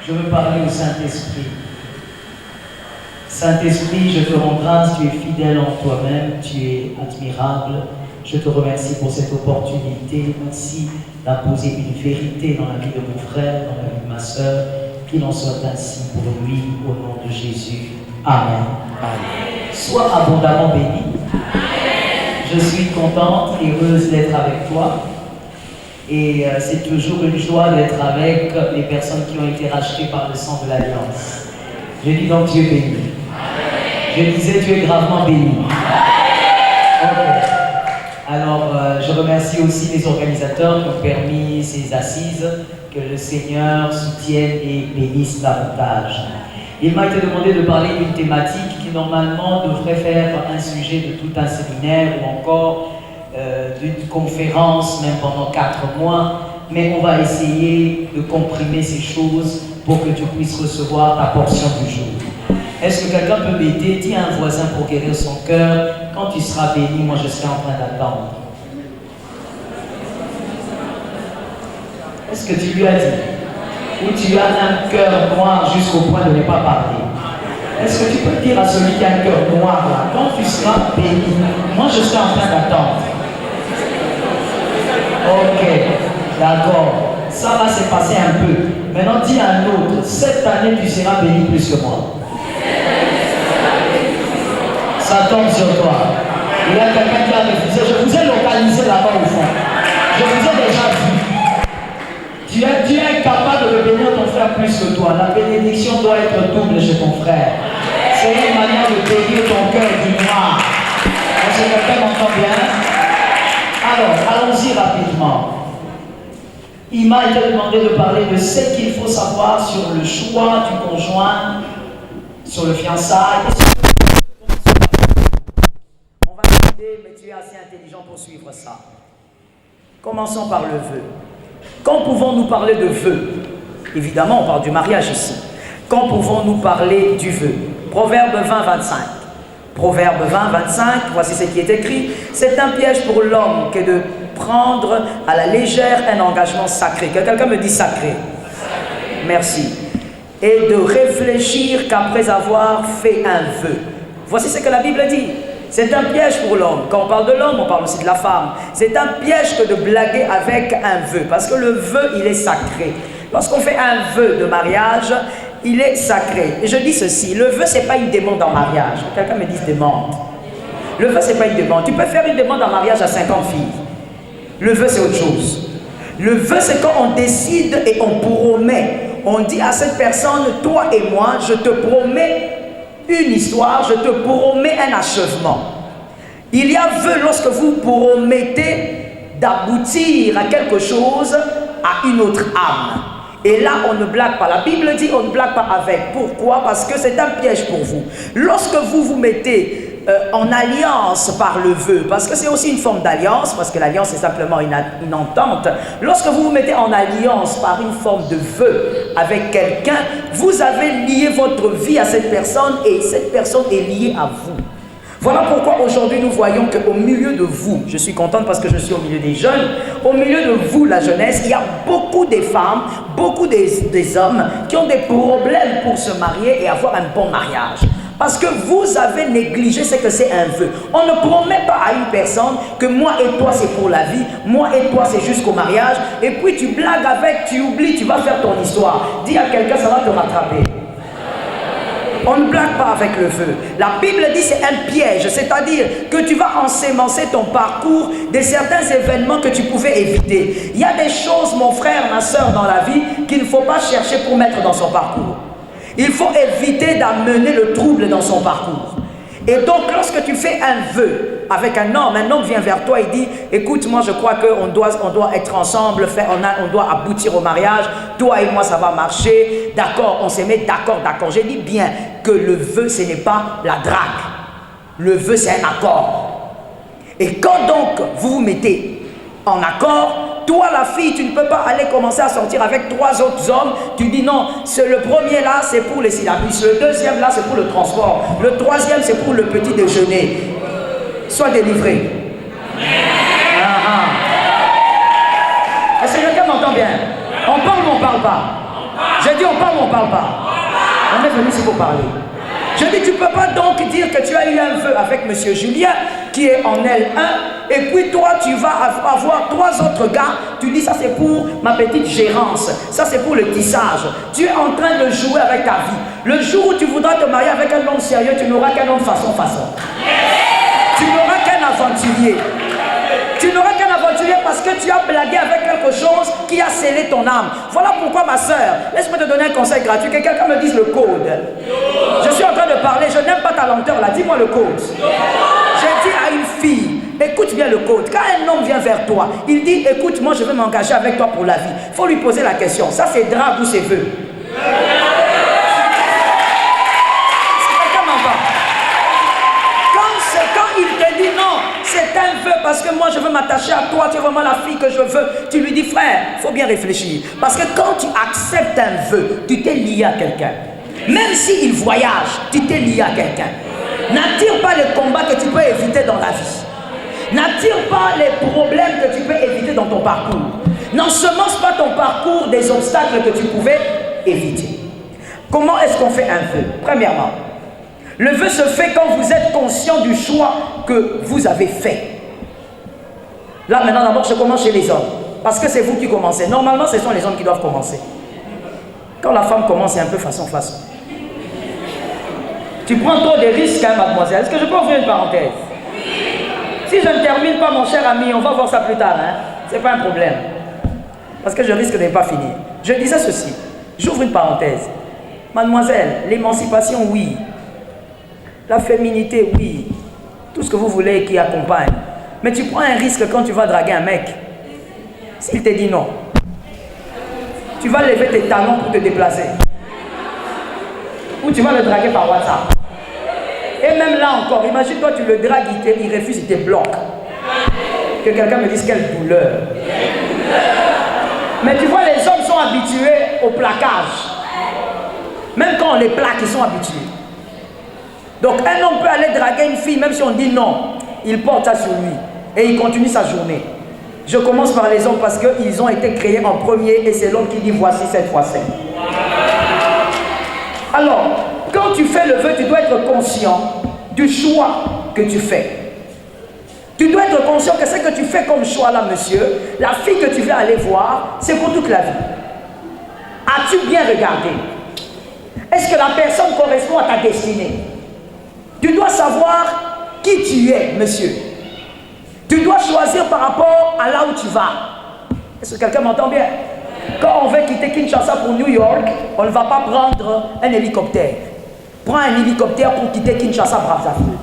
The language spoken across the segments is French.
Je veux parler au Saint-Esprit. Saint-Esprit, je te rends grâce, tu es fidèle en toi-même, tu es admirable. Je te remercie pour cette opportunité. Merci d'imposer une vérité dans la vie de mon frère, dans la vie de ma soeur. Qu'il en soit ainsi pour lui, au nom de Jésus. Amen. Amen. Sois abondamment béni. Amen. Je suis contente et heureuse d'être avec toi. Et c'est toujours une joie d'être avec les personnes qui ont été rachetées par le sang de l'Alliance. Je dis donc Dieu béni. Amen. Je disais tu es gravement béni. Okay. Alors je remercie aussi les organisateurs qui ont permis ces assises, que le Seigneur soutienne et bénisse davantage. Il m'a été demandé de parler d'une thématique qui normalement devrait faire un sujet de tout un séminaire ou encore d'une conférence, même pendant 4 mois, mais on va essayer de comprimer ces choses pour que tu puisses recevoir ta portion du jour. Est-ce que quelqu'un peut m'aider? Dis à un voisin pour guérir son cœur, quand tu seras béni, moi je serai en train d'attendre. Est-ce que tu lui as dit? Ou tu as un cœur noir jusqu'au point de ne pas parler? Est-ce que tu peux dire à celui qui a un cœur noir là, quand tu seras béni, moi je serai en train d'attendre? Ok, d'accord. Ça va se passer un peu. Maintenant, dis à un autre, cette année, tu seras béni plus que moi. Ça tombe sur toi. Il y a quelqu'un qui a refusé. Je vous ai localisé là-bas au fond. Je vous ai déjà vu. Tu es incapable de bénir ton frère plus que toi. La bénédiction doit être double chez ton frère. C'est une manière de bénir ton cœur du noir. Est-ce que quelqu'un m'entend bien? Alors, allons-y rapidement. Il m'a été demandé de parler de ce qu'il faut savoir sur le choix du conjoint, sur le fiançailles. On va t'aider, mais tu es assez intelligent pour suivre ça. Commençons par le vœu. Quand pouvons-nous parler de vœu? Évidemment, on parle du mariage ici. Quand pouvons-nous parler du vœu? Proverbe 20-25. Proverbe 20-25, voici ce qui est écrit. C'est un piège pour l'homme que de prendre à la légère un engagement sacré. Que quelqu'un me dit sacré. Merci. Et de réfléchir qu'après avoir fait un vœu. Voici ce que la Bible dit. C'est un piège pour l'homme. Quand on parle de l'homme, on parle aussi de la femme. C'est un piège que de blaguer avec un vœu. Parce que le vœu, il est sacré. Lorsqu'on fait un vœu de mariage, il est sacré. Et je dis ceci, le vœu, ce n'est pas une demande en mariage. Quelqu'un me dit demande. Le vœu, ce n'est pas une demande. Tu peux faire une demande en mariage à 50 filles. Le vœu, c'est autre chose. Le vœu, c'est quand on décide et on promet. On dit à cette personne, toi et moi, je te promets une histoire, je te promets un achèvement. Il y a vœu lorsque vous promettez d'aboutir à quelque chose, à une autre âme. Et là, on ne blague pas. La Bible dit on ne blague pas avec. Pourquoi? Parce que c'est un piège pour vous. Lorsque vous vous mettez en alliance par le vœu, parce que c'est aussi une forme d'alliance, parce que l'alliance c'est simplement une entente. Lorsque vous vous mettez en alliance par une forme de vœu avec quelqu'un, vous avez lié votre vie à cette personne et cette personne est liée à vous. Voilà pourquoi aujourd'hui nous voyons qu'au milieu de vous, je suis contente parce que je suis au milieu des jeunes, au milieu de vous la jeunesse, il y a beaucoup de femmes, beaucoup des hommes qui ont des problèmes pour se marier et avoir un bon mariage. Parce que vous avez négligé ce que c'est un vœu. On ne promet pas à une personne que moi et toi c'est pour la vie, moi et toi c'est jusqu'au mariage, et puis tu blagues avec, tu oublies, tu vas faire ton histoire. Dis à quelqu'un, ça va te rattraper. On ne blague pas avec le vœu. La Bible dit c'est un piège, c'est-à-dire que tu vas ensemencer ton parcours de certains événements que tu pouvais éviter. Il y a des choses, mon frère, ma soeur, dans la vie qu'il ne faut pas chercher pour mettre dans son parcours. Il faut éviter d'amener le trouble dans son parcours. Et donc, lorsque tu fais un vœu avec un homme vient vers toi et dit, écoute, moi je crois qu'on doit être ensemble, on doit aboutir au mariage, toi et moi ça va marcher, d'accord, on s'est mis d'accord. J'ai dit bien que le vœu, ce n'est pas la drague. Le vœu, c'est un accord. Et quand donc vous vous mettez en accord, toi la fille, tu ne peux pas aller commencer à sortir avec 3 autres hommes. Tu dis non, le premier là c'est pour les syllabus, le deuxième là c'est pour le transport, le troisième c'est pour le petit déjeuner. Sois délivré. Est-ce que quelqu'un m'entend bien? On parle ou on ne parle pas? Je dis on parle ou on parle pas? On est venu ici pour parler. Je dis tu ne peux pas donc dire que tu as eu un vœu avec M. Julien qui est en L1 et puis toi tu vas avoir 3 autres gars, tu dis ça c'est pour ma petite gérance, ça c'est pour le tissage. Tu es en train de jouer avec ta vie. Le jour où tu voudras te marier avec un homme sérieux, tu n'auras qu'un homme façon. Tu n'auras qu'un aventurier. Tu n'auras qu'un aventurier parce que tu as blagué avec quelque chose qui a scellé ton âme. Voilà pourquoi ma soeur, laisse-moi te donner un conseil gratuit, que quelqu'un me dise le code. Je suis en train de parler, je n'aime pas ta lenteur là, dis-moi le code. J'ai dit à une fille, écoute bien le code. Quand un homme vient vers toi, il dit, écoute, moi je veux m'engager avec toi pour la vie. Il faut lui poser la question, ça c'est drague ou c'est vœu? Quand il te dit non, c'est un vœu parce que moi je veux m'attacher à toi, tu es vraiment la fille que je veux, tu lui dis frère, il faut bien réfléchir. Parce que quand tu acceptes un vœu, tu t'es lié à quelqu'un. Même s'il voyage, tu t'es lié à quelqu'un. N'attire pas les combats que tu peux éviter dans la vie. N'attire pas les problèmes que tu peux éviter dans ton parcours. N'ensemence pas ton parcours des obstacles que tu pouvais éviter. Comment est-ce qu'on fait un vœu? Premièrement, le vœu se fait quand vous êtes conscient du choix que vous avez fait. Là maintenant d'abord je commence chez les hommes. Parce que c'est vous qui commencez. Normalement ce sont les hommes qui doivent commencer. Quand la femme commence c'est un peu façon. Tu prends trop de risques hein, mademoiselle. Est-ce que je peux ouvrir une parenthèse? Si je ne termine pas mon cher ami, on va voir ça plus tard. Hein? C'est pas un problème. Parce que je risque de ne pas finir. Je disais ceci. J'ouvre une parenthèse. Mademoiselle, l'émancipation oui. La féminité, oui. Tout ce que vous voulez qui accompagne. Mais tu prends un risque quand tu vas draguer un mec. S'il te dit non, tu vas lever tes talons pour te déplacer. Ou tu vas le draguer par WhatsApp. Et même là encore, imagine-toi, tu le dragues, il refuse, il te bloque. Que quelqu'un me dise quelle douleur. Mais tu vois, les hommes sont habitués au plaquage. Même quand on les plaque, ils sont habitués. Donc un homme peut aller draguer une fille, même si on dit non, il porte ça sur lui et il continue sa journée. Je commence par les hommes parce qu'ils ont été créés en premier et c'est l'homme qui dit voici cette fois-ci. Alors, quand tu fais le vœu, tu dois être conscient du choix que tu fais. Tu dois être conscient que ce que tu fais comme choix là, monsieur, la fille que tu veux aller voir, c'est pour toute la vie. As-tu bien regardé? Est-ce que la personne correspond à ta destinée? Tu dois savoir qui tu es, monsieur. Tu dois choisir par rapport à là où tu vas. Est-ce que quelqu'un m'entend bien? Quand on veut quitter Kinshasa pour New York, on ne va pas prendre un hélicoptère. Prends un hélicoptère pour quitter Kinshasa, Brazzaville.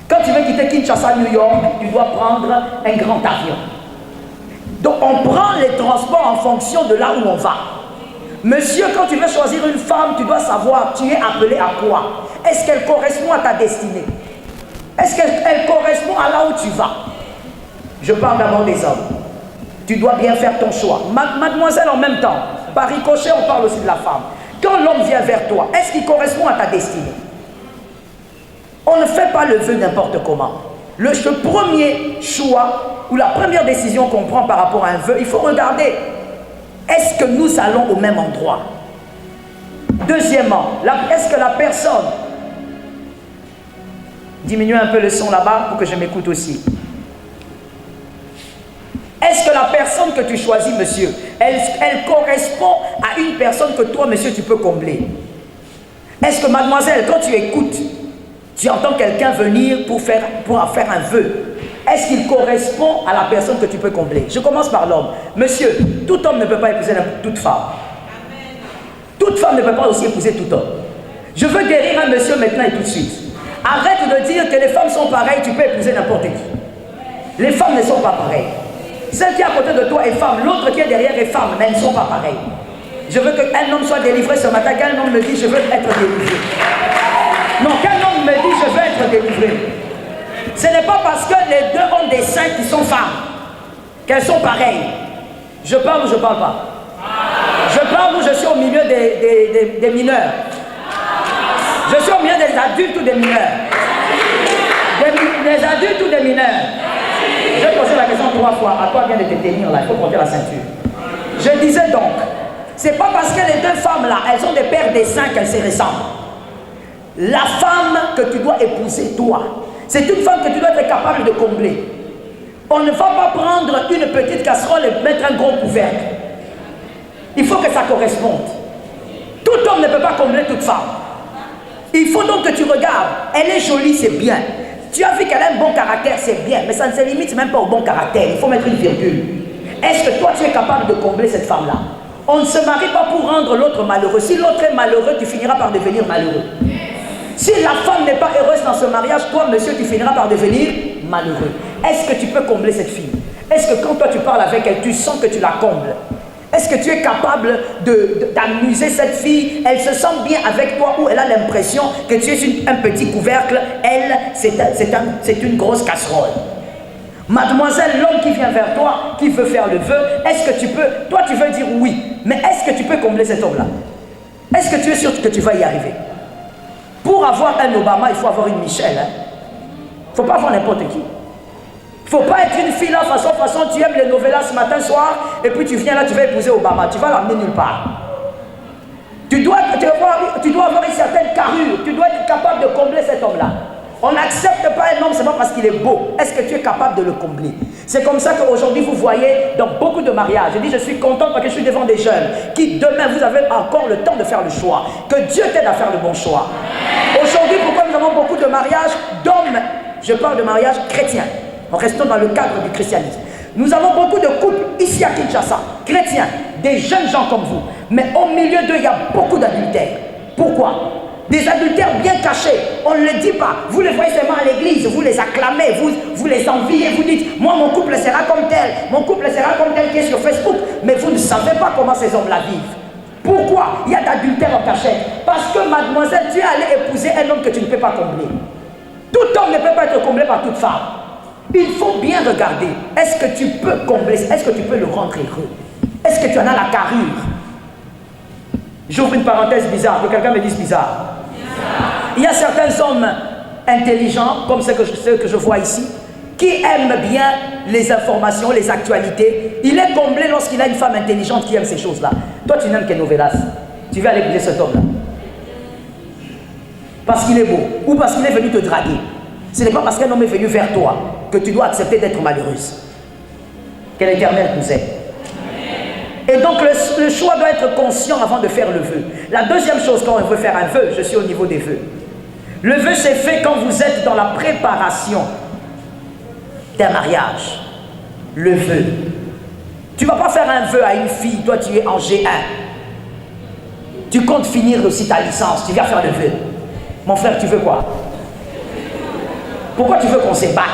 Quand tu veux quitter Kinshasa, New York, tu dois prendre un grand avion. Donc on prend les transports en fonction de là où on va. Monsieur, quand tu veux choisir une femme, tu dois savoir, tu es appelé à quoi? Est-ce qu'elle correspond à ta destinée? Est-ce qu'elle correspond à là où tu vas? Je parle d'abord des hommes. Tu dois bien faire ton choix. Mademoiselle, en même temps, par ricochet, on parle aussi de la femme. Quand l'homme vient vers toi, est-ce qu'il correspond à ta destinée? On ne fait pas le vœu n'importe comment. Le premier choix ou la première décision qu'on prend par rapport à un vœu, il faut regarder. Est-ce que nous allons au même endroit? Deuxièmement, est-ce que la personne... Diminuez un peu le son là-bas pour que je m'écoute aussi. Est-ce que la personne que tu choisis, monsieur, elle correspond à une personne que toi, monsieur, tu peux combler? Est-ce que, mademoiselle, quand tu écoutes, tu entends quelqu'un venir pour faire un vœu? Est-ce qu'il correspond à la personne que tu peux combler? Je commence par l'homme. Monsieur, tout homme ne peut pas épouser toute femme. Toute femme ne peut pas aussi épouser tout homme. Je veux guérir un monsieur maintenant et tout de suite. Arrête de dire que les femmes sont pareilles, tu peux épouser n'importe qui. Les femmes ne sont pas pareilles. Celle qui est à côté de toi est femme, l'autre qui est derrière est femme, mais elles ne sont pas pareilles. Je veux qu'un homme soit délivré ce matin, qu'un homme me dise je veux être délivré. Non, qu'un homme me dise je veux être délivré. Ce n'est pas parce que les deux ont des seins qui sont femmes, qu'elles sont pareilles. Je parle ou je ne parle pas? Je parle ou je suis au milieu des mineurs? Je suis au milieu des adultes ou des mineurs? Des adultes ou des mineurs? Je vais poser la question 3 fois. À toi vient de te tenir là, il faut porter la ceinture. Je disais donc, C'est pas parce que les deux femmes là, elles ont des paires des seins qu'elles se ressemblent. La femme que tu dois épouser, toi, c'est une femme que tu dois être capable de combler. On ne va pas prendre une petite casserole et mettre un gros couvercle. Il faut que ça corresponde. Tout homme ne peut pas combler toute femme. Il faut donc que tu regardes. Elle est jolie, c'est bien. Tu as vu qu'elle a un bon caractère, c'est bien. Mais ça ne se limite même pas au bon caractère. Il faut mettre une virgule. Est-ce que toi, tu es capable de combler cette femme-là? On ne se marie pas pour rendre l'autre malheureux. Si l'autre est malheureux, tu finiras par devenir malheureux. Si la femme n'est pas heureuse dans ce mariage, toi, monsieur, tu finiras par devenir malheureux. Est-ce que tu peux combler cette fille? Est-ce que quand toi, tu parles avec elle, tu sens que tu la combles? Est-ce que tu es capable d'amuser cette fille? Elle se sent bien avec toi ou elle a l'impression que tu es un petit couvercle? Elle, c'est une grosse casserole. Mademoiselle, l'homme qui vient vers toi, qui veut faire le vœu, est-ce que tu peux, toi tu veux dire oui, mais est-ce que tu peux combler cet homme-là? Est-ce que tu es sûr que tu vas y arriver? Pour avoir un Obama, il faut avoir une Michelle. Hein? Il ne faut pas avoir n'importe qui. Il ne faut pas être une fille là, façon, tu aimes les novellas ce matin, soir, et puis tu viens là, tu vas épouser Obama. Tu vas l'amener nulle part. Tu dois avoir une certaine carrure. Tu dois être capable de combler cet homme-là. On n'accepte pas un homme seulement parce qu'il est beau. Est-ce que tu es capable de le combler? C'est comme ça qu'aujourd'hui, vous voyez dans beaucoup de mariages. Je dis, je suis content parce que je suis devant des jeunes qui, demain, vous avez encore le temps de faire le choix. Que Dieu t'aide à faire le bon choix. Aujourd'hui, pourquoi nous avons beaucoup de mariages d'hommes? Je parle de mariage chrétien. En restant dans le cadre du christianisme. Nous avons beaucoup de couples ici à Kinshasa, chrétiens, des jeunes gens comme vous. Mais au milieu d'eux, il y a beaucoup d'adultères. Pourquoi? Des adultères bien cachés. On ne le dit pas. Vous les voyez seulement à l'église, vous les acclamez, vous les enviez, vous dites, moi mon couple sera comme tel, mon couple sera comme tel qui est sur Facebook. Mais vous ne savez pas comment ces hommes-là vivent. Pourquoi? Il y a d'adultère en cachette. Parce que mademoiselle, tu es allée épouser un homme que tu ne peux pas combler. Tout homme ne peut pas être comblé par toute femme. Il faut bien regarder. Est-ce que tu peux combler? Est-ce que tu peux le rendre heureux? Est-ce que tu en as la carrure? J'ouvre une parenthèse bizarre, que quelqu'un me dise bizarre. Il y a certains hommes intelligents, comme ceux que je vois ici, qui aiment bien les informations, les actualités. Il est comblé lorsqu'il a une femme intelligente qui aime ces choses-là. Toi, tu n'aimes que novelas. Tu vas aller épouser cet homme-là. Parce qu'il est beau, ou parce qu'il est venu te draguer. Ce n'est pas parce qu'un homme est venu vers toi que tu dois accepter d'être malheureuse. Que l'Éternel nous aide. Et donc le choix doit être conscient avant de faire le vœu. La deuxième chose, quand on veut faire un vœu, je suis au niveau des vœux. Le vœu s'est fait quand vous êtes dans la préparation d'un mariage. Le vœu. Tu ne vas pas faire un vœu à une fille, toi tu es en G1. Tu comptes finir aussi ta licence, tu viens faire le vœu. Mon frère, tu veux quoi? Pourquoi tu veux qu'on se batte?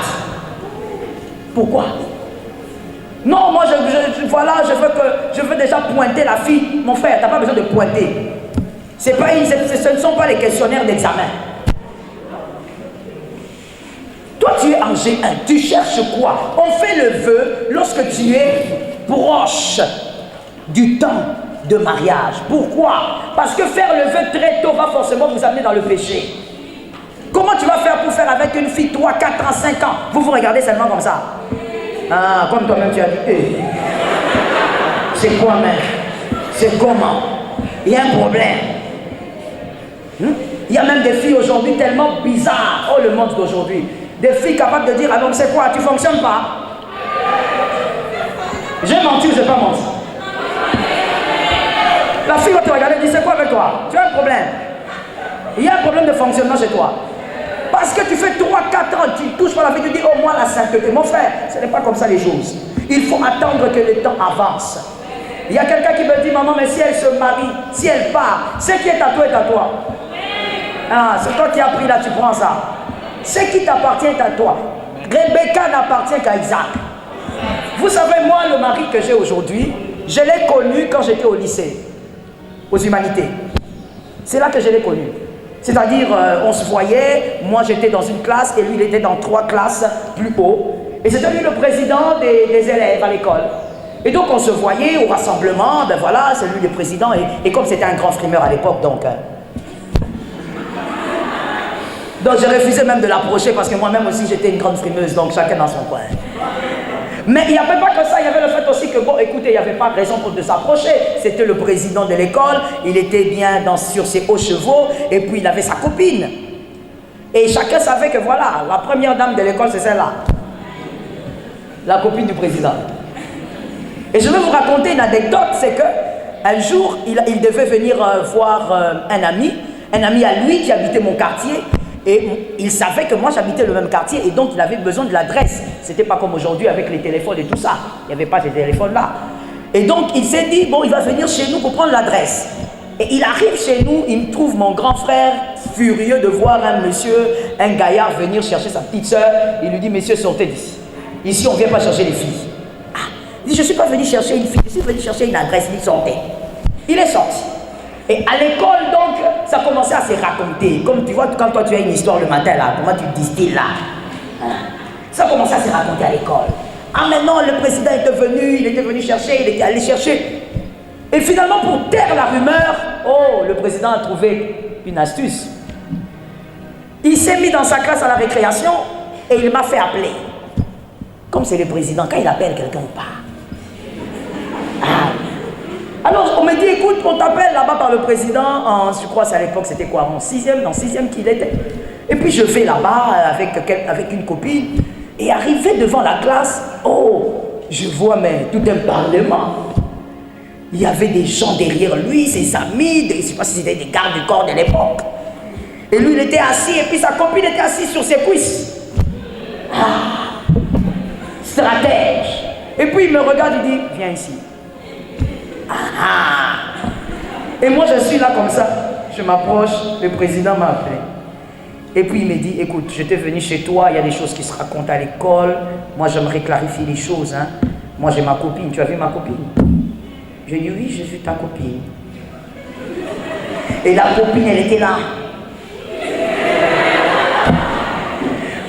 Pourquoi? Non, moi je veux déjà pointer la fille. Mon frère, tu n'as pas besoin de pointer. Ce ne sont pas les questionnaires d'examen. Toi tu es en G1, tu cherches quoi? On fait le vœu lorsque tu es proche du temps de mariage. Pourquoi? Parce que faire le vœu très tôt va forcément vous amener dans le péché. Comment tu vas faire pour faire avec une fille 3, 4 ans, 5 ans? Vous vous regardez seulement comme ça. Ah, comme toi-même tu as dit, hey, c'est quoi même? C'est comment? Il y a un problème. Il y a même des filles aujourd'hui tellement bizarres. Oh, le monde d'aujourd'hui. Des filles capables de dire, ah non, c'est quoi? Tu ne fonctionnes pas? J'ai menti ou je n'ai pas menti? La fille va te regarder et dire, c'est quoi avec toi? Tu as un problème. Il y a un problème de fonctionnement chez toi. Parce que tu fais 3-4 ans, tu touches pas la vie, tu dis au moins la sainteté. Mon frère, ce n'est pas comme ça les choses. Il faut attendre que le temps avance. Il y a quelqu'un qui me dit, maman, mais si elle se marie, si elle part, ce qui est à toi est à toi. Ah, c'est toi qui as pris là, tu prends ça. Ce qui t'appartient est à toi. Rebecca n'appartient qu'à Isaac. Vous savez, moi, le mari que j'ai aujourd'hui, je l'ai connu quand j'étais au lycée, aux humanités. C'est là que je l'ai connu. C'est-à-dire, on se voyait, moi j'étais dans une classe et lui il était dans 3 classes plus haut. Et c'était lui le président des élèves à l'école. Et donc on se voyait au rassemblement, ben voilà, c'est lui le président. Et comme c'était un grand frimeur à l'époque, donc j'ai refusé même de l'approcher parce que moi-même aussi j'étais une grande frimeuse, donc chacun dans son coin. Mais il n'y avait pas que ça, il y avait le fait aussi que, bon, écoutez, il n'y avait pas raison pour de s'approcher. C'était le président de l'école, il était bien sur ses hauts chevaux, et puis il avait sa copine. Et chacun savait que voilà, la première dame de l'école, c'est celle-là. La copine du président. Et je vais vous raconter une anecdote, c'est que un jour, il devait venir voir un ami à lui qui habitait mon quartier, et il savait que moi j'habitais le même quartier, et donc il avait besoin de l'adresse. C'était pas comme aujourd'hui avec les téléphones et tout ça, il n'y avait pas ces téléphones-là. Et donc il s'est dit, bon, il va venir chez nous pour prendre l'adresse. Et il arrive chez nous, il me trouve mon grand frère, furieux de voir un monsieur, un gaillard venir chercher sa petite soeur. Il lui dit, messieurs, sortez d'ici. Ici, on ne vient pas chercher les filles. Il dit, je ne suis pas venu chercher une fille, je suis venu chercher une adresse. Il sortait. Il est sorti. Et à l'école, donc, ça commençait à se raconter. Comme tu vois, quand toi tu as une histoire le matin, là, comment tu distilles là. Ça commençait à se raconter à l'école. Ah, maintenant, le président était venu chercher, il était allé chercher. Et finalement, pour taire la rumeur, oh, le président a trouvé une astuce. Il s'est mis dans sa classe à la récréation et il m'a fait appeler. Comme c'est le président, quand il appelle quelqu'un, on part. Alors, on me dit, écoute, on t'appelle là-bas par le président, je crois à l'époque, c'était quoi, en 6e, dans 6e qu'il était. Et puis je vais là-bas avec une copine, et arrivé devant la classe, oh, je vois, mais tout un parlement. Il y avait des gens derrière lui, ses amis, je ne sais pas si c'était des gardes du corps de l'époque. Et lui, il était assis, et puis sa copine était assise sur ses cuisses. Stratège. Et puis il me regarde, il dit, viens ici. Et moi je suis là comme ça, je m'approche, le président m'a appelé. Et puis il me dit, écoute, j'étais venu chez toi, il y a des choses qui se racontent à l'école, moi j'aimerais clarifier les choses. Moi j'ai ma copine, tu as vu ma copine? Je dis oui, j'ai vu ta copine. Et la copine, elle était là.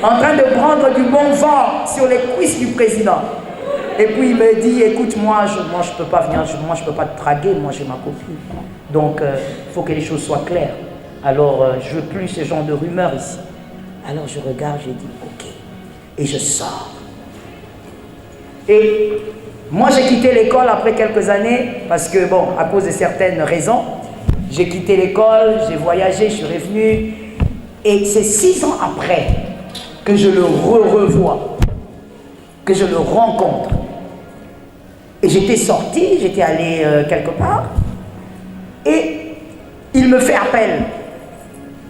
En train de prendre du bon vent sur les cuisses du président. Et puis il me dit, écoute, moi je ne peux pas venir, moi je ne peux pas te draguer, moi j'ai ma copine. Donc il faut que les choses soient claires. Alors je ne veux plus ce genre de rumeurs ici. Alors je regarde, je dis, ok. Et je sors. Et moi j'ai quitté l'école après quelques années, parce que bon, à cause de certaines raisons, j'ai quitté l'école, j'ai voyagé, je suis revenu. Et c'est 6 ans après que je le revois, que je le rencontre. Et j'étais sorti, j'étais allé quelque part, et il me fait appel.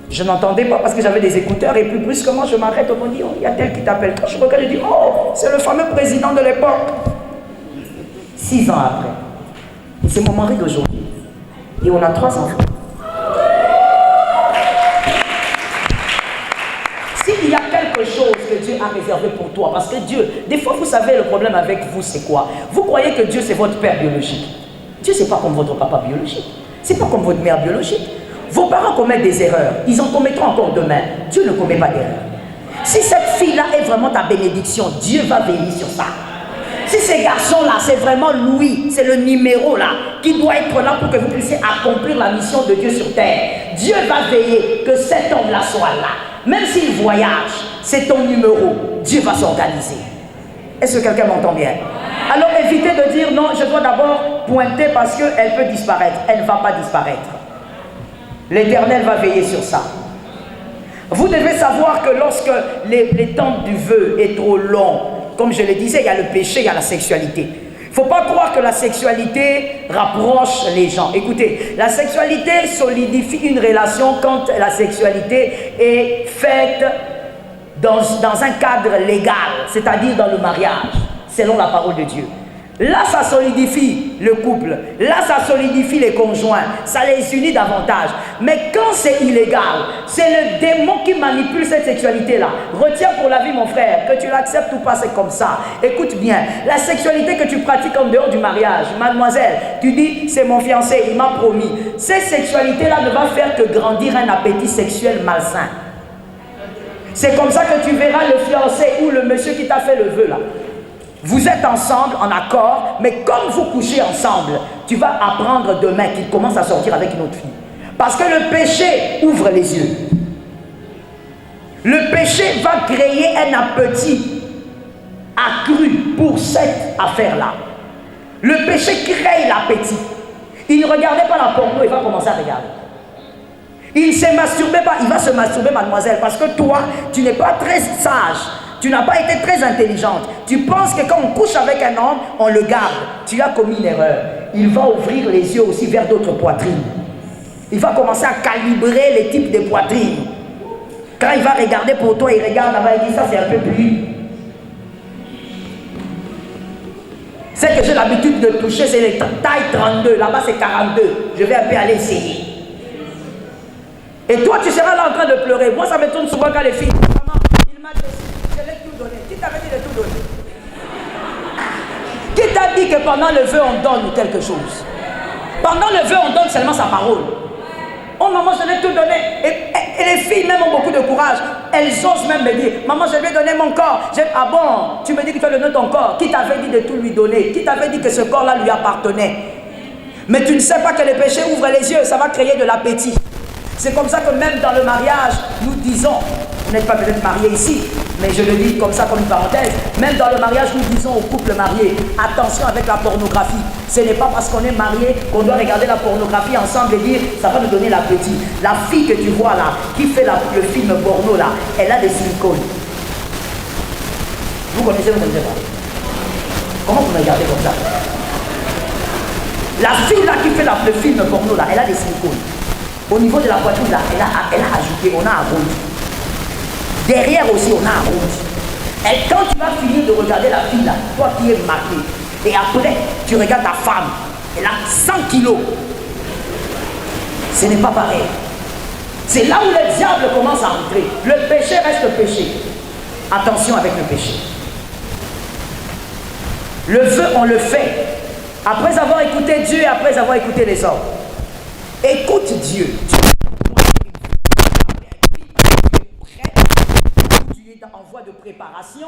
Je n'entendais pas parce que j'avais des écouteurs, et puis brusquement je m'arrête, on me dit, oh, il y a tel qui t'appelle. Quand je regarde, je dis, oh, c'est le fameux président de l'époque. 6 ans après. Et c'est mon mari d'aujourd'hui. Et on a 3 enfants. S'il y a quelque chose que Dieu a réservé pour toi, parce que Dieu, des fois vous savez le problème avec vous c'est quoi? Vous croyez que Dieu c'est votre père biologique. Dieu c'est pas comme votre papa biologique. C'est pas comme votre mère biologique. Vos parents commettent des erreurs, ils en commettront encore demain. Dieu ne commet pas d'erreur. Si cette fille-là est vraiment ta bénédiction, Dieu va veiller sur ça. Si ces garçons-là, c'est vraiment Louis, c'est le numéro là, qui doit être là pour que vous puissiez accomplir la mission de Dieu sur terre, Dieu va veiller que cet homme-là soit là. Même s'il voyage, c'est ton numéro, Dieu va s'organiser. Est-ce que quelqu'un m'entend bien? Alors évitez de dire non, je dois d'abord pointer parce qu'elle peut disparaître. Elle ne va pas disparaître. L'Éternel va veiller sur ça. Vous devez savoir que lorsque les temps du vœu est trop long, comme je le disais, il y a le péché, il y a la sexualité. Il ne faut pas croire que la sexualité rapproche les gens. Écoutez, la sexualité solidifie une relation quand la sexualité est faite dans un cadre légal, c'est-à-dire dans le mariage, selon la parole de Dieu. Là, ça solidifie le couple. Là, ça solidifie les conjoints. Ça les unit davantage. Mais quand c'est illégal, c'est le démon qui manipule cette sexualité-là. Retiens pour la vie, mon frère, que tu l'acceptes ou pas, c'est comme ça. Écoute bien, la sexualité que tu pratiques en dehors du mariage, mademoiselle, tu dis, c'est mon fiancé, il m'a promis. Cette sexualité-là ne va faire que grandir un appétit sexuel malsain. C'est comme ça que tu verras le fiancé ou le monsieur qui t'a fait le vœu là. Vous êtes ensemble, en accord, mais comme vous couchez ensemble, tu vas apprendre demain qu'il commence à sortir avec une autre fille. Parce que le péché ouvre les yeux. Le péché va créer un appétit accru pour cette affaire-là. Le péché crée l'appétit. Il ne regardait pas la porno, il va commencer à regarder. Il ne se masturbait pas, il va se masturber, mademoiselle, parce que toi, tu n'es pas très sage. Tu n'as pas été très intelligente. Tu penses que quand on couche avec un homme, on le garde. Tu as commis une erreur. Il va ouvrir les yeux aussi vers d'autres poitrines. Il va commencer à calibrer les types de poitrines. Quand il va regarder pour toi, il regarde là-bas, il dit ça c'est un peu plus. C'est que j'ai l'habitude de toucher, c'est les tailles 32. Là-bas c'est 42. Je vais un peu aller essayer. Et toi tu seras là en train de pleurer. Moi ça me tourne souvent quand les filles. Maman, il m'a dit, je l'ai tout donné. Qui t'avait dit de tout donner? Qui t'a dit que pendant le vœu on donne quelque chose? Pendant le vœu on donne seulement sa parole. Oh maman, je l'ai tout donné. Et les filles même ont beaucoup de courage. Elles osent même me dire, maman, je lui ai donné mon corps. Ah bon, tu me dis que tu as donné ton corps. Qui t'avait dit de tout lui donner? Qui t'avait dit que ce corps-là lui appartenait? Mais tu ne sais pas que le péché ouvre les yeux, ça va créer de l'appétit. C'est comme ça que même dans le mariage, nous disons, vous n'êtes pas peut-être marié ici, mais je le dis comme ça, comme une parenthèse, même dans le mariage, nous disons aux couples mariés, attention avec la pornographie. Ce n'est pas parce qu'on est marié qu'on doit regarder la pornographie ensemble et dire, ça va nous donner l'appétit. La fille que tu vois là, qui fait le film porno là, elle a des silicones. Vous connaissez, vous ne connaissez pas? Comment vous me regardez comme ça? La fille là qui fait le film porno là, elle a des silicones. Au niveau de la poitrine là, elle a ajouté, on a arrondi. Derrière aussi, on a arrondi. Et quand tu vas finir de regarder la fille là, toi qui es marié, et après, tu regardes ta femme, elle a 100 kilos. Ce n'est pas pareil. C'est là où le diable commence à entrer. Le péché reste péché. Attention avec le péché. Le vœu, on le fait. Après avoir écouté Dieu et après avoir écouté les hommes. Écoute Dieu. Tu es en voie de préparation.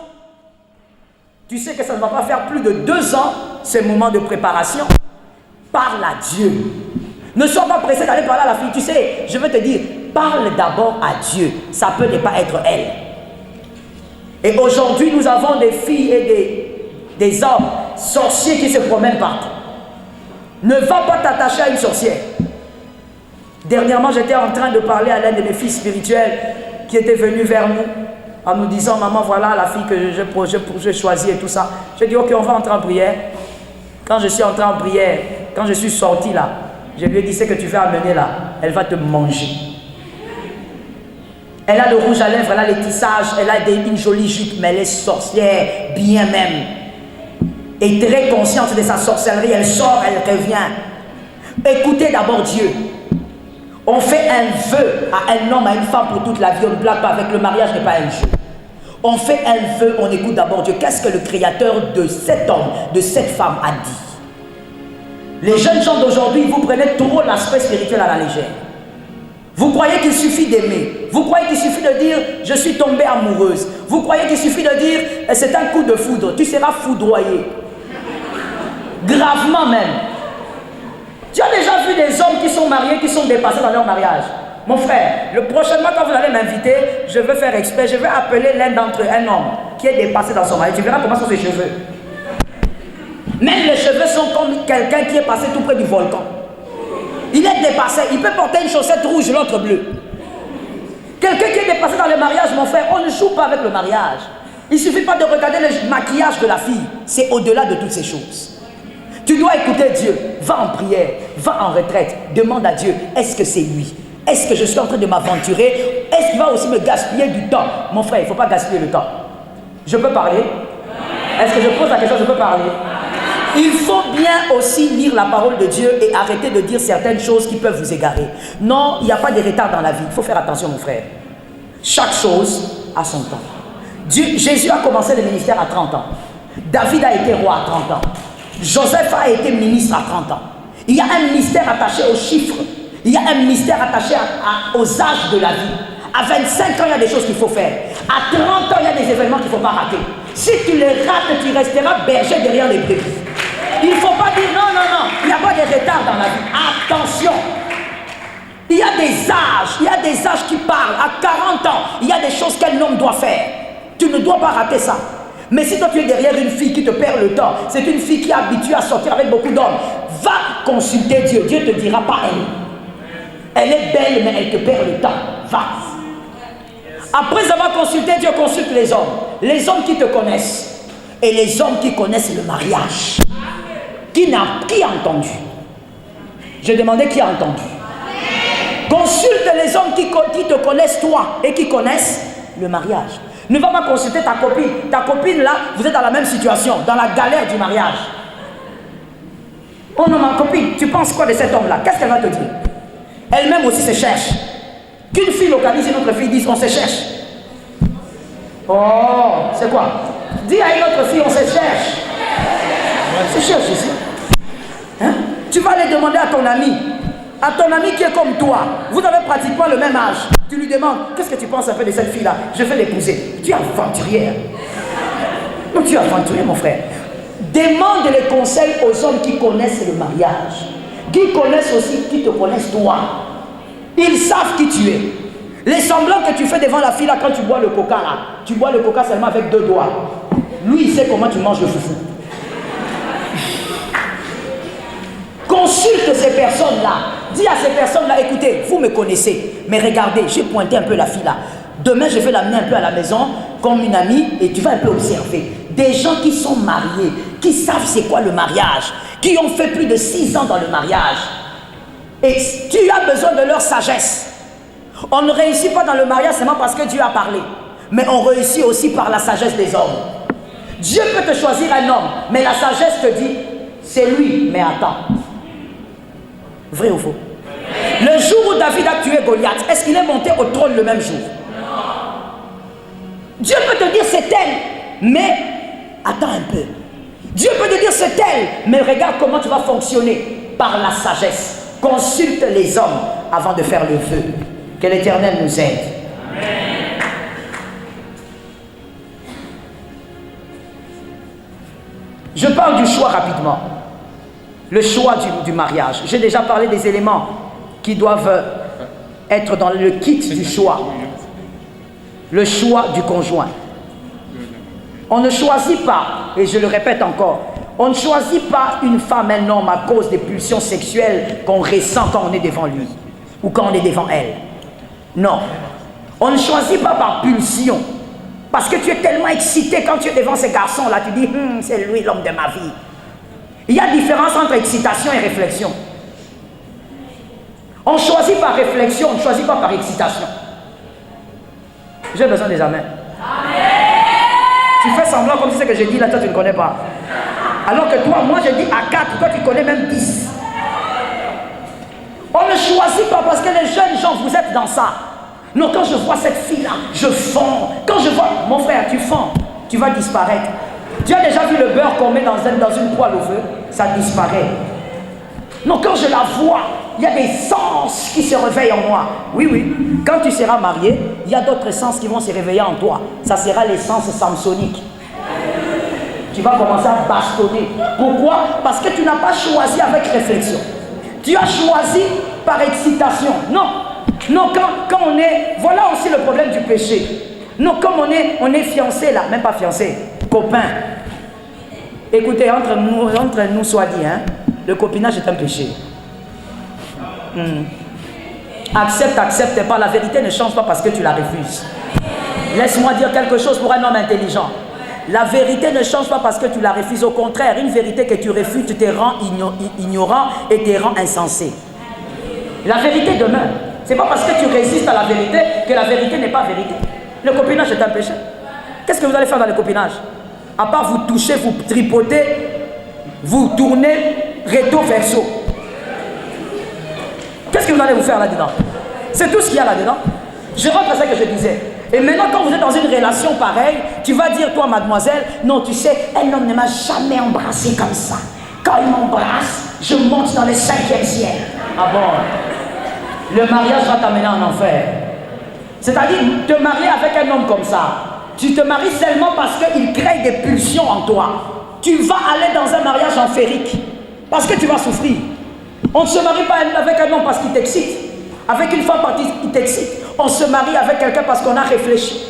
Tu sais que ça ne va pas faire plus de 2 ans, ce moment de préparation. Parle à Dieu. Ne sois pas pressé d'aller parler à la fille. Tu sais, je veux te dire, parle d'abord à Dieu. Ça peut ne pas être elle. Et aujourd'hui, nous avons des filles et des hommes sorciers qui se promènent partout. Ne va pas t'attacher à une sorcière. Dernièrement, j'étais en train de parler à l'un de mes fils spirituels qui était venu vers nous en nous disant, maman, voilà la fille que j'ai choisie et tout ça. J'ai dit, ok, on va entrer en prière. Quand je suis entré en prière, quand je suis sorti là, je lui ai dit, ce que tu vas amener là, elle va te manger. Elle a le rouge à lèvres, elle a les tissages, elle a une jolie jupe, mais elle est sorcière, bien même. Et très consciente de sa sorcellerie, elle sort, elle revient. Écoutez d'abord Dieu. On fait un vœu à un homme, à une femme pour toute la vie. On ne blague pas avec le mariage, n'est pas un jeu. On fait un vœu, on écoute d'abord Dieu. Qu'est-ce que le créateur de cet homme, de cette femme a dit? Les jeunes gens d'aujourd'hui, vous prenez trop l'aspect spirituel à la légère. Vous croyez qu'il suffit d'aimer. Vous croyez qu'il suffit de dire « je suis tombée amoureuse ». Vous croyez qu'il suffit de dire « c'est un coup de foudre ». Tu seras foudroyé. Gravement même. Tu as déjà vu des hommes qui sont mariés, qui sont dépassés dans leur mariage. Mon frère, prochainement quand vous allez m'inviter, je veux faire exprès, je vais appeler l'un d'entre eux, un homme qui est dépassé dans son mariage. Tu verras comment sont ses cheveux. Même les cheveux sont comme quelqu'un qui est passé tout près du volcan. Il est dépassé, il peut porter une chaussette rouge, l'autre bleue. Quelqu'un qui est dépassé dans le mariage, mon frère, on ne joue pas avec le mariage. Il ne suffit pas de regarder le maquillage de la fille, c'est au-delà de toutes ces choses. Tu dois écouter Dieu, va en prière, va en retraite, demande à Dieu, est-ce que c'est lui? Est-ce que je suis en train de m'aventurer? Est-ce qu'il va aussi me gaspiller du temps? Mon frère, il ne faut pas gaspiller le temps. Je peux parler? Est-ce que je pose la question, je peux parler? Il faut bien aussi lire la parole de Dieu et arrêter de dire certaines choses qui peuvent vous égarer. Non, il n'y a pas de retard dans la vie. Il faut faire attention, mon frère. Chaque chose a son temps. Jésus a commencé le ministère à 30 ans. David a été roi à 30 ans. Joseph a été ministre à 30 ans. Il y a un mystère attaché aux chiffres. Il y a un mystère attaché aux âges de la vie. À 25 ans, il y a des choses qu'il faut faire. À 30 ans, il y a des événements qu'il ne faut pas rater. Si tu les rates, tu resteras berger derrière les brebis. Il ne faut pas dire non, non, non, il n'y a pas de retard dans la vie. Attention. Il y a des âges qui parlent. À 40 ans, il y a des choses qu'un homme doit faire. Tu ne dois pas rater ça. Mais si toi tu es derrière une fille qui te perd le temps, c'est une fille qui est habituée à sortir avec beaucoup d'hommes, va consulter Dieu. Dieu ne te dira pas elle. Elle est belle, mais elle te perd le temps. Va. Après avoir consulté Dieu, consulte les hommes. Les hommes qui te connaissent. Et les hommes qui connaissent le mariage. Qui a entendu? Je demandais qui a entendu. Consulte les hommes qui te connaissent toi et qui connaissent le mariage. Ne va pas consulter ta copine. Ta copine là, vous êtes dans la même situation, dans la galère du mariage. Oh non, ma copine, tu penses quoi de cet homme là? Qu'est-ce qu'elle va te dire? Elle-même aussi se cherche. Qu'une fille localise une autre fille, dise on se cherche. Oh, c'est quoi? Dis à une autre fille on se cherche. On se cherche ici. Hein? Tu vas aller demander à ton ami qui est comme toi, vous avez pratiquement le même âge. Tu lui demandes, qu'est-ce que tu penses un peu de cette fille-là? Je vais l'épouser. Tu es aventurière. Non, tu es aventurier, mon frère. Demande les conseils aux hommes qui connaissent le mariage. Qui connaissent aussi, qui te connaissent toi. Ils savent qui tu es. Les semblants que tu fais devant la fille là, quand tu bois le coca là, tu bois le coca seulement avec 2 doigts. Lui, il sait comment tu manges le foufou. Consulte ces personnes-là. Dis à ces personnes-là, écoutez, vous me connaissez, mais regardez, j'ai pointé un peu la fille là. Demain, je vais l'amener un peu à la maison, comme une amie, et tu vas un peu observer. Des gens qui sont mariés, qui savent c'est quoi le mariage, qui ont fait plus de 6 ans dans le mariage. Et tu as besoin de leur sagesse. On ne réussit pas dans le mariage seulement parce que Dieu a parlé, mais on réussit aussi par la sagesse des hommes. Dieu peut te choisir un homme, mais la sagesse te dit, c'est lui, mais attends. Vrai ou faux? Le jour où David a tué Goliath, est-ce qu'il est monté au trône le même jour? Dieu peut te dire c'est elle, mais attends un peu. Dieu peut te dire c'est elle, mais regarde comment tu vas fonctionner par la sagesse. Consulte les hommes avant de faire le vœu. Que l'Éternel nous aide. Amen. Je parle du choix rapidement. Le choix du mariage. J'ai déjà parlé des éléments qui doivent être dans le kit du choix. Le choix du conjoint. On ne choisit pas, et je le répète encore, on ne choisit pas une femme, un homme à cause des pulsions sexuelles qu'on ressent quand on est devant lui ou quand on est devant elle. Non. On ne choisit pas par pulsion. Parce que tu es tellement excité quand tu es devant ces garçons-là, tu dis, c'est lui l'homme de ma vie. Il y a différence entre excitation et réflexion. On choisit par réflexion, on ne choisit pas par excitation. J'ai besoin des amens. Amen. Tu fais semblant comme si ce que j'ai dit là, toi tu ne connais pas. Alors que toi, moi je dis à 4, toi tu connais même 10. On ne choisit pas parce que les jeunes gens, vous êtes dans ça. Non, quand je vois cette fille-là, je fonds. Quand je vois, mon frère, tu fonds, tu vas disparaître. Tu as déjà vu le beurre qu'on met dans une poêle au feu? Ça disparaît. Non, quand je la vois, il y a des sens qui se réveillent en moi. Oui, oui. Quand tu seras marié, il y a d'autres sens qui vont se réveiller en toi. Ça sera les sens samsoniques. Tu vas commencer à bastonner. Pourquoi? Parce que tu n'as pas choisi avec réflexion. Tu as choisi par excitation. Non. Non, quand on est... Voilà aussi le problème du péché. Non, comme on est fiancé là, même pas fiancé, copain. Écoutez, entre nous soit dit, hein, le copinage est un péché. Accepte pas. La vérité ne change pas parce que tu la refuses. Laisse-moi dire quelque chose pour un homme intelligent. La vérité ne change pas parce que tu la refuses. Au contraire, une vérité que tu refuses te rend ignorant et te rend insensé. La vérité demeure. C'est pas parce que tu résistes à la vérité que la vérité n'est pas vérité. Le copinage est un péché. Qu'est-ce que vous allez faire dans le copinage? À part vous toucher, vous tripoter, vous tourner recto verso. Qu'est-ce que vous allez vous faire là-dedans? C'est tout ce qu'il y a là-dedans. Je rentre à ce que je disais. Et maintenant, quand vous êtes dans une relation pareille, tu vas dire, toi, mademoiselle, non, tu sais, un homme ne m'a jamais embrassé comme ça. Quand il m'embrasse, je monte dans le 5e ciel. Ah bon? Le mariage va t'amener en enfer. C'est-à-dire, te marier avec un homme comme ça, tu te maries seulement parce qu'il crée des pulsions en toi. Tu vas aller dans un mariage enférique parce que tu vas souffrir. On ne se marie pas avec un homme parce qu'il t'excite. Avec une femme parce qu'il t'excite. On se marie avec quelqu'un parce qu'on a réfléchi.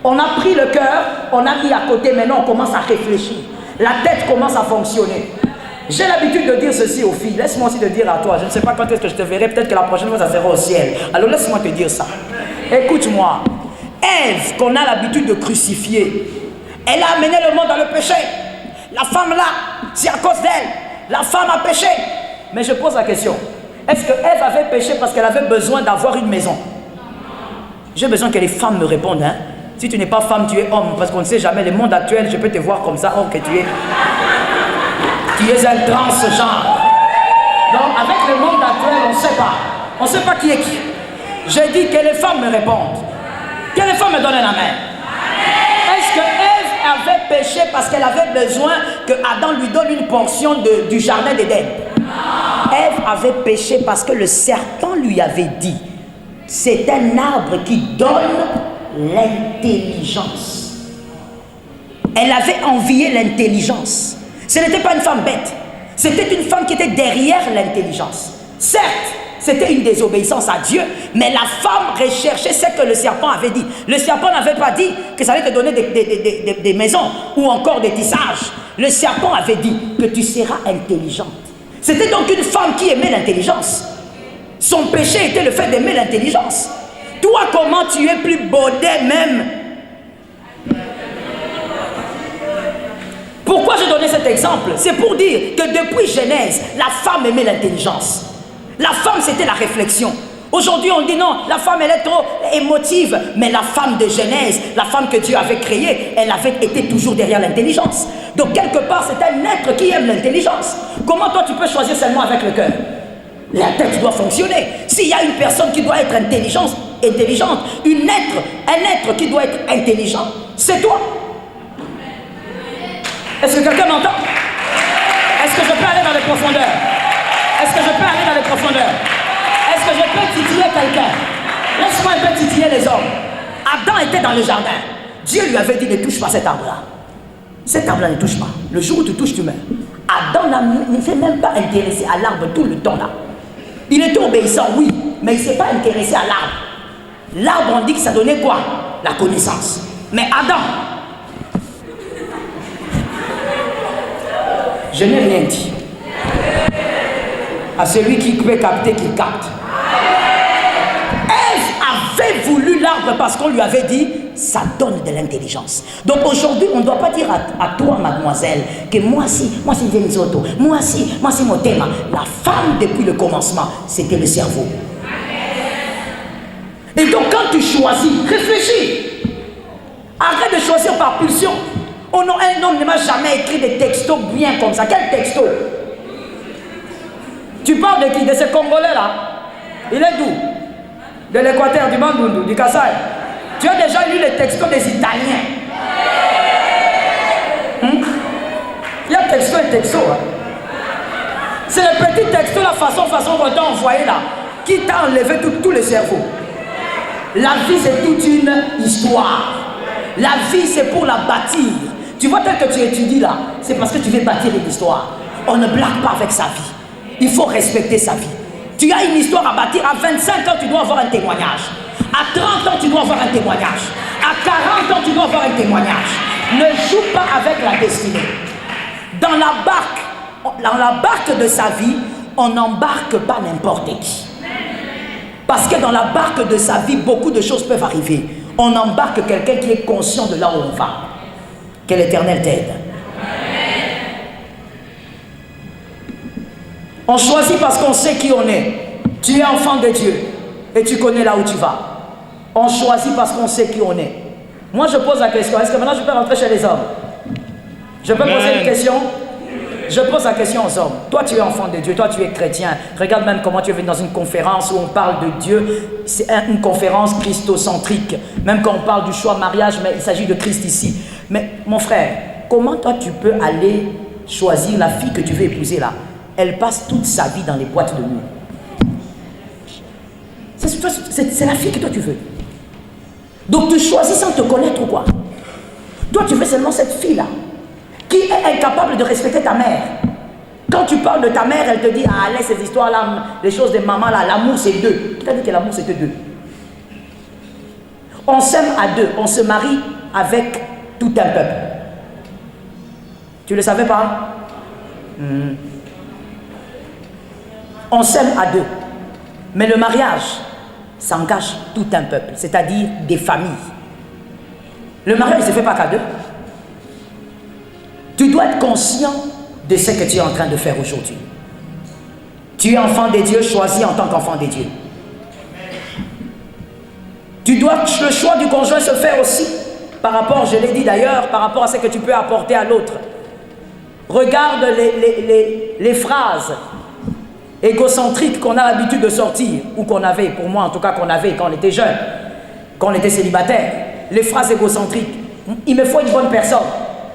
On a pris le cœur, on a mis à côté, maintenant on commence à réfléchir. La tête commence à fonctionner. J'ai l'habitude de dire ceci aux filles. Laisse-moi aussi te dire à toi. Je ne sais pas quand est-ce que je te verrai. Peut-être que la prochaine fois, ça sera au ciel. Alors laisse-moi te dire ça. Écoute-moi. Ève, qu'on a l'habitude de crucifier, elle a amené le monde dans le péché. La femme là, c'est à cause d'elle. La femme a péché. Mais je pose la question. Est-ce que Ève avait péché parce qu'elle avait besoin d'avoir une maison? J'ai besoin que les femmes me répondent. Hein? Si tu n'es pas femme, tu es homme. Parce qu'on ne sait jamais. Le monde actuel, je peux te voir comme ça. Oh, que tu es un transgenre. Donc, avec le monde actuel, on ne sait pas. On ne sait pas qui est qui. J'ai dit que les femmes me répondent. Que les femmes me donnent la main. Est-ce que Ève avait péché parce qu'elle avait besoin que Adam lui donne une portion du jardin d'Éden? Ève avait péché parce que le serpent lui avait dit: c'est un arbre qui donne l'intelligence. Elle avait envié l'intelligence. Ce n'était pas une femme bête. C'était une femme qui était derrière l'intelligence. Certes, c'était une désobéissance à Dieu, mais la femme recherchait ce que le serpent avait dit. Le serpent n'avait pas dit que ça allait te donner des maisons ou encore des tissages. Le serpent avait dit que tu seras intelligente. C'était donc une femme qui aimait l'intelligence. Son péché était le fait d'aimer l'intelligence. Toi, comment tu es plus baudet même? Pourquoi je donnais cet exemple? C'est pour dire que depuis Genèse, la femme aimait l'intelligence. La femme, c'était la réflexion. Aujourd'hui, on dit non, la femme, elle est trop émotive. Mais la femme de Genèse, la femme que Dieu avait créée, elle avait été toujours derrière l'intelligence. Donc, quelque part, c'est un être qui aime l'intelligence. Comment toi, tu peux choisir seulement avec le cœur? La tête doit fonctionner. S'il y a une personne qui doit être intelligente, un être qui doit être intelligent, c'est toi. Est-ce que quelqu'un m'entend? Est-ce que je peux aller dans les profondeurs? Est-ce que je peux aller dans les profondeurs? Est-ce que je peux titiller quelqu'un? Laisse-moi un peu titiller les hommes. Adam était dans le jardin. Dieu lui avait dit: ne touche pas cet arbre-là. Cet arbre-là ne touche pas. Le jour où tu touches, tu meurs. Adam ne s'est même pas intéressé à l'arbre tout le temps là. Il était obéissant, oui, mais il ne s'est pas intéressé à l'arbre. L'arbre, on dit que ça donnait quoi? La connaissance. Mais Adam, je n'ai rien dit. À celui qui peut capter, qu'il capte. Ève avait voulu l'arbre parce qu'on lui avait dit: ça donne de l'intelligence. Donc aujourd'hui, on ne doit pas dire à toi, mademoiselle, que moi c'est Denzoto, moi c'est Motema. La femme, depuis le commencement, c'était le cerveau. Et donc quand tu choisis, réfléchis. Arrête de choisir par pulsion. Oh non, un homme ne m'a jamais écrit des textos bien comme ça. Quel texto? Tu parles de qui? De ce Congolais là? Il est d'où? De l'Équateur, du Bandundu, du Kassai. Tu as déjà lu les textos des Italiens? Il y a texto et texto. Hein? C'est le petit texto, la façon qu'on t'a envoyé là, qui t'a enlevé tout le cerveau. La vie, c'est toute une histoire. La vie, c'est pour la bâtir. Tu vois, tel que tu étudies là, c'est parce que tu veux bâtir une histoire. On ne blague pas avec sa vie. Il faut respecter sa vie. Tu as une histoire à bâtir. À 25 ans, tu dois avoir un témoignage. À 30 ans, tu dois avoir un témoignage. À 40 ans, tu dois avoir un témoignage. Ne joue pas avec la destinée. Dans la barque de sa vie, on n'embarque pas n'importe qui. Parce que dans la barque de sa vie, beaucoup de choses peuvent arriver. On embarque quelqu'un qui est conscient de là où on va. Que l'Éternel t'aide. On choisit parce qu'on sait qui on est. Tu es enfant de Dieu et tu connais là où tu vas. On choisit parce qu'on sait qui on est. Moi, je pose la question. Est-ce que maintenant je peux rentrer chez les hommes? Je peux poser une question? Je pose la question aux hommes. Toi, tu es enfant de Dieu. Toi, tu es chrétien. Regarde même comment tu es venu dans une conférence où on parle de Dieu. C'est une conférence christocentrique. Même quand on parle du choix mariage, mais il s'agit de Christ ici. Mais mon frère, comment toi, tu peux aller choisir la fille que tu veux épouser là? Elle passe toute sa vie dans les boîtes de nuit. C'est la fille que toi tu veux. Donc tu choisis sans te connaître ou quoi? Toi tu veux seulement cette fille-là qui est incapable de respecter ta mère. Quand tu parles de ta mère, elle te dit: ah, laisse ces histoires-là, les choses de maman là, l'amour c'est deux. Qui t'a dit que l'amour c'était deux? On s'aime à deux, on se marie avec tout un peuple. Tu ne le savais pas? On s'aime à deux. Mais le mariage, ça engage tout un peuple, c'est-à-dire des familles. Le mariage ne se fait pas qu'à deux. Tu dois être conscient de ce que tu es en train de faire aujourd'hui. Tu es enfant de Dieu, choisi en tant qu'enfant de Dieu. Le choix du conjoint se fait aussi par rapport, je l'ai dit d'ailleurs, par rapport à ce que tu peux apporter à l'autre. Regarde les phrases égocentriques qu'on a l'habitude de sortir, ou qu'on avait, pour moi en tout cas qu'on avait quand on était jeune, quand on était célibataire. Les phrases égocentriques. Il me faut une bonne personne.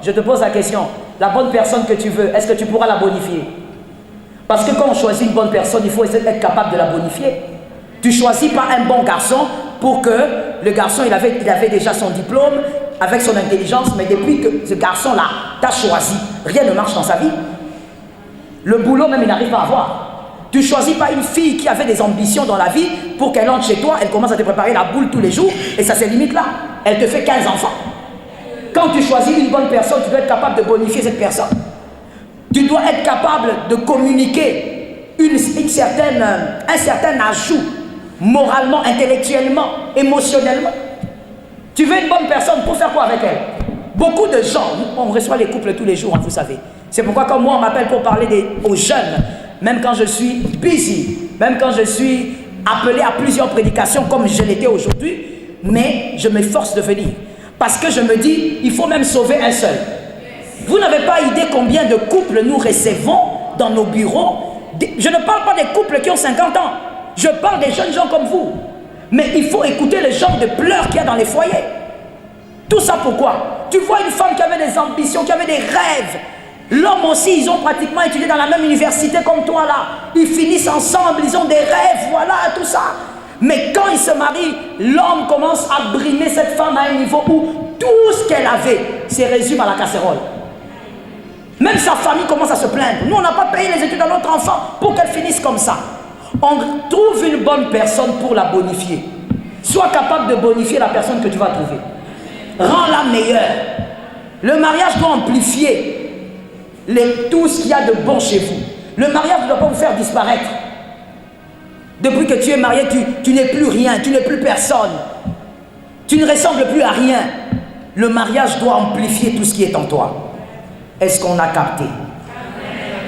Je te pose la question, la bonne personne que tu veux, est-ce que tu pourras la bonifier? Parce que quand on choisit une bonne personne, il faut être capable de la bonifier. Tu choisis pas un bon garçon pour que le garçon, il avait déjà son diplôme, avec son intelligence, mais depuis que ce garçon-là t'a choisi, rien ne marche dans sa vie. Le boulot même, il n'arrive pas à avoir. Tu ne choisis pas une fille qui avait des ambitions dans la vie pour qu'elle entre chez toi, elle commence à te préparer la boule tous les jours, et ça se limite là. Elle te fait 15 enfants. Quand tu choisis une bonne personne, tu dois être capable de bonifier cette personne. Tu dois être capable de communiquer un certain ajout, moralement, intellectuellement, émotionnellement. Tu veux une bonne personne pour faire quoi avec elle? Beaucoup de gens, on reçoit les couples tous les jours, hein, vous savez. C'est pourquoi quand moi on m'appelle pour parler aux jeunes, même quand je suis busy, même quand je suis appelé à plusieurs prédications comme je l'étais aujourd'hui, mais je m'efforce de venir. Parce que je me dis, il faut même sauver un seul. Vous n'avez pas idée combien de couples nous recevons dans nos bureaux. Je ne parle pas des couples qui ont 50 ans. Je parle des jeunes gens comme vous. Mais il faut écouter le genre de pleurs qu'il y a dans les foyers. Tout ça pourquoi? Tu vois une femme qui avait des ambitions, qui avait des rêves. L'homme aussi, ils ont pratiquement étudié dans la même université comme toi là. Ils finissent ensemble, ils ont des rêves, voilà, tout ça. Mais quand ils se marient, l'homme commence à brimer cette femme à un niveau où tout ce qu'elle avait se résume à la casserole. Même sa famille commence à se plaindre. Nous, on n'a pas payé les études à notre enfant pour qu'elle finisse comme ça. On trouve une bonne personne pour la bonifier. Sois capable de bonifier la personne que tu vas trouver. Rends-la meilleure. Le mariage doit amplifier tout ce qu'il y a de bon chez vous. Le mariage ne doit pas vous faire disparaître. Depuis que tu es marié, tu n'es plus rien, tu n'es plus personne. Tu ne ressembles plus à rien. Le mariage doit amplifier tout ce qui est en toi. Est-ce qu'on a capté?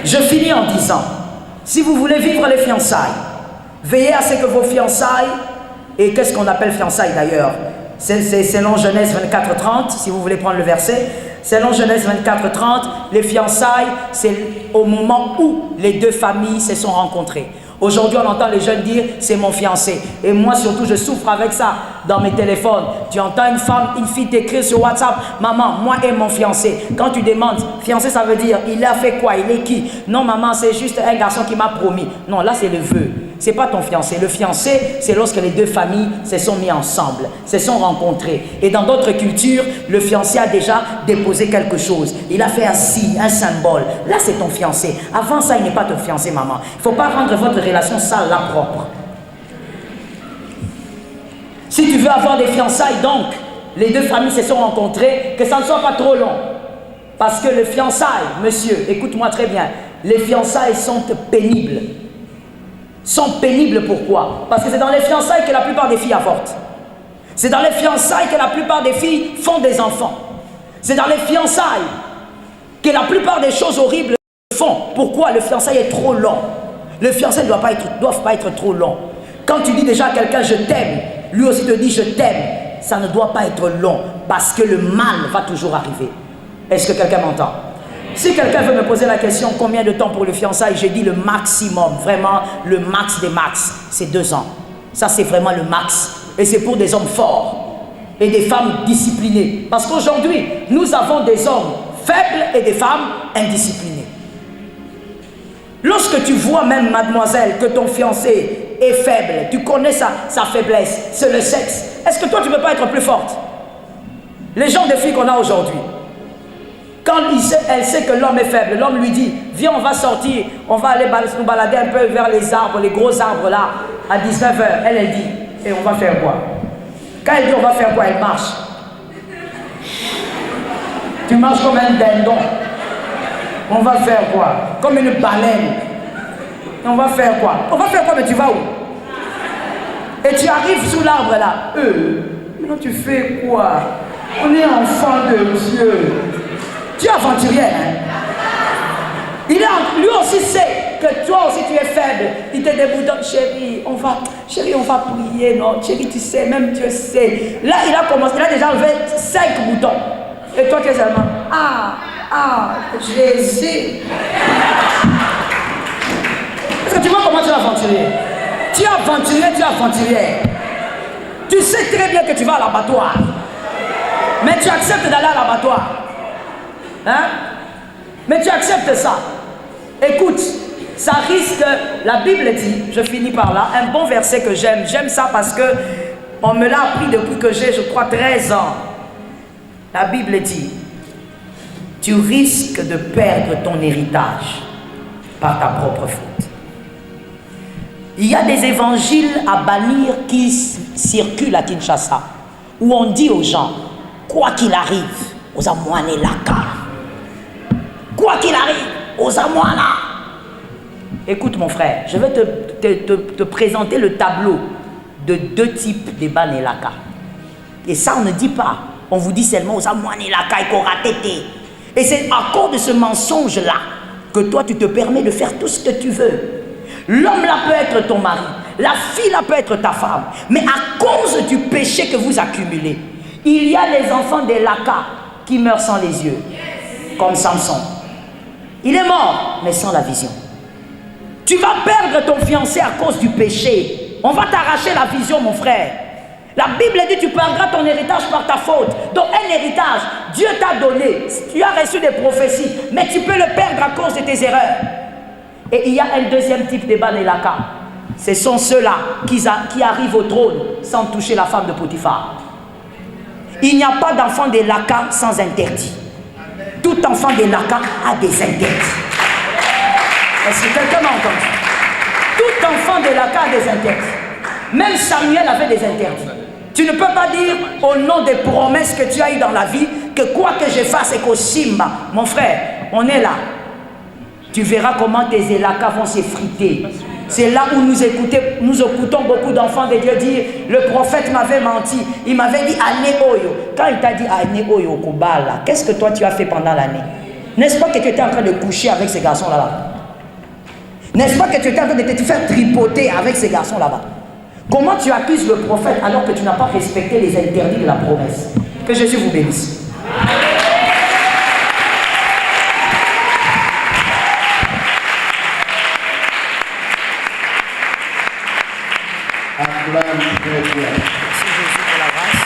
Je finis en disant, si vous voulez vivre les fiançailles, veillez à ce que vos fiançailles, et qu'est-ce qu'on appelle fiançailles d'ailleurs? C'est selon Genèse 24:30, si vous voulez prendre le verset. Selon Genèse 24:30, les fiançailles, c'est au moment où les deux familles se sont rencontrées. Aujourd'hui, on entend les jeunes dire « c'est mon fiancé ». Et moi, surtout, je souffre avec ça dans mes téléphones. Tu entends une fille t'écrire sur WhatsApp « Maman, moi et mon fiancé ». Quand tu demandes « fiancé », ça veut dire « il a fait quoi? Il est qui ?» Non, maman, c'est juste un garçon qui m'a promis. Non, là, c'est le vœu. Ce n'est pas ton fiancé. Le fiancé, c'est lorsque les deux familles se sont mis ensemble, se sont rencontrées. Et dans d'autres cultures, le fiancé a déjà déposé quelque chose. Il a fait un signe, un symbole. Là, c'est ton fiancé. Avant ça, il n'est pas ton fiancé, maman. Il ne faut pas rendre votre relation sale, là, propre. Si tu veux avoir des fiançailles, donc, les deux familles se sont rencontrées, que ça ne soit pas trop long. Parce que les fiançailles, monsieur, écoute-moi très bien, les fiançailles sont pénibles. Sont pénibles pourquoi? Parce que c'est dans les fiançailles que la plupart des filles avortent. C'est dans les fiançailles que la plupart des filles font des enfants. C'est dans les fiançailles que la plupart des choses horribles se font. Pourquoi? Le fiançailles est trop long. Le fiançailles ne doit pas être trop long. Quand tu dis déjà à quelqu'un je t'aime, lui aussi te dit je t'aime, ça ne doit pas être long parce que le mal va toujours arriver. Est-ce que quelqu'un m'entend? Si quelqu'un veut me poser la question combien de temps pour le fiançailles, j'ai dit le maximum, vraiment le max des max, c'est 2 ans. Ça c'est vraiment le max. Et c'est pour des hommes forts et des femmes disciplinées. Parce qu'aujourd'hui, nous avons des hommes faibles et des femmes indisciplinées. Lorsque tu vois même, mademoiselle, que ton fiancé est faible, tu connais sa faiblesse, c'est le sexe. Est-ce que toi tu ne peux pas être plus forte? Les gens de filles qu'on a aujourd'hui, quand elle sait que l'homme est faible, l'homme lui dit, viens on va sortir, on va aller nous balader un peu vers les arbres, les gros arbres là, à 19h. Elle dit, et on va faire quoi? Quand elle dit on va faire quoi, elle marche. Tu marches comme un dindon. On va faire quoi? Comme une baleine. On va faire quoi? On va faire quoi, mais tu vas où? Et tu arrives sous l'arbre là. Maintenant tu fais quoi? On est enfant de Dieu. Tu es aventurier, hein? Lui aussi sait que toi aussi tu es faible. Il te déboutonne, chérie, on va prier, non? Chérie, tu sais, même Dieu sait. Là, il a commencé, il a déjà enlevé 5 boutons. Et toi, tu es seulement, Jésus. Est-ce que tu vois comment tu es aventurier? Tu es aventurier. Tu sais très bien que tu vas à l'abattoir. Mais tu acceptes d'aller à l'abattoir. Hein? Mais tu acceptes ça. Écoute, ça risque, la Bible dit, je finis par là, un bon verset que j'aime. J'aime ça parce que on me l'a appris depuis que j'ai, je crois, 13 ans. La Bible dit, tu risques de perdre ton héritage par ta propre faute. Il y a des évangiles à bannir qui circulent à Kinshasa, où on dit aux gens, quoi qu'il arrive, aux Amouane Laka. Quoi qu'il arrive, aux Amouana. Écoute mon frère, je vais te présenter le tableau de 2 types de Banelaka. Et ça on ne dit pas. On vous dit seulement aux Amouane Laka et Koratete. Et c'est à cause de ce mensonge-là que toi tu te permets de faire tout ce que tu veux. L'homme là peut être ton mari, la fille là peut être ta femme. Mais à cause du péché que vous accumulez, il y a les enfants des Laka qui meurent sans les yeux. Comme Samson. Il est mort, mais sans la vision. Tu vas perdre ton fiancé à cause du péché. On va t'arracher la vision, mon frère. La Bible dit tu perdras ton héritage par ta faute. Donc un héritage, Dieu t'a donné. Tu as reçu des prophéties, mais tu peux le perdre à cause de tes erreurs. Et il y a un deuxième type de Banelaka. Ce sont ceux-là qui arrivent au trône sans toucher la femme de Potiphar. Il n'y a pas d'enfant de Laka sans interdit. Tout enfant de Laka a des interdits. Est-ce que quelqu'un m'a entendu? Tout enfant de Laka a des interdits. Même Samuel avait des interdits. Tu ne peux pas dire au nom des promesses que tu as eues dans la vie que quoi que je fasse et qu'au Simba, mon frère, on est là. Tu verras comment tes Elaka vont s'effriter. C'est là où nous écoutons beaucoup d'enfants de Dieu dire, le prophète m'avait menti. Il m'avait dit, Ane Oyo. Quand il t'a dit, Ane Oyo Kobala, qu'est-ce que toi tu as fait pendant l'année? N'est-ce pas que tu étais en train de coucher avec ces garçons là-bas? N'est-ce pas que tu étais en train de te faire tripoter avec ces garçons là-bas? Comment tu accuses le prophète alors que tu n'as pas respecté les interdits de la promesse? Que Jésus vous bénisse. Merci Jésus pour la grâce.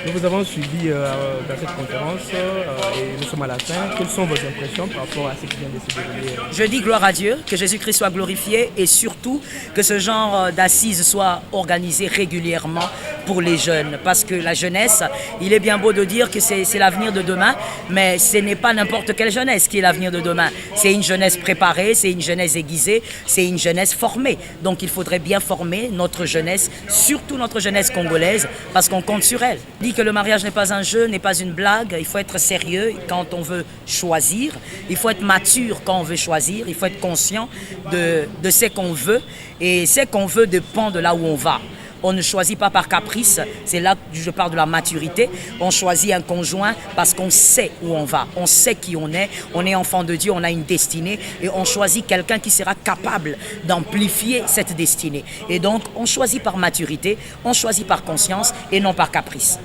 Nous vous avons suivi dans cette conférence et nous sommes à la fin. Quelles sont vos impressions par rapport à ce qui vient de se dérouler? Je dis gloire à Dieu, que Jésus-Christ soit glorifié et surtout que ce genre d'assises soit organisé régulièrement pour les jeunes. Parce que la jeunesse, il est bien beau de dire que c'est l'avenir de demain, mais ce n'est pas n'importe quelle jeunesse qui est l'avenir de demain. C'est une jeunesse préparée, c'est une jeunesse aiguisée, c'est une jeunesse formée. Donc il faudrait bien former notre jeunesse, surtout notre jeunesse congolaise, parce qu'on compte sur elle. On dit que le mariage n'est pas un jeu, n'est pas une blague, il faut être sérieux quand on veut choisir, il faut être mature quand on veut choisir, il faut être conscient de ce qu'on veut, et ce qu'on veut dépend de là où on va. On ne choisit pas par caprice, c'est là que je parle de la maturité. On choisit un conjoint parce qu'on sait où on va, on sait qui on est enfant de Dieu, on a une destinée et on choisit quelqu'un qui sera capable d'amplifier cette destinée. Et donc, on choisit par maturité, on choisit par conscience et non par caprice.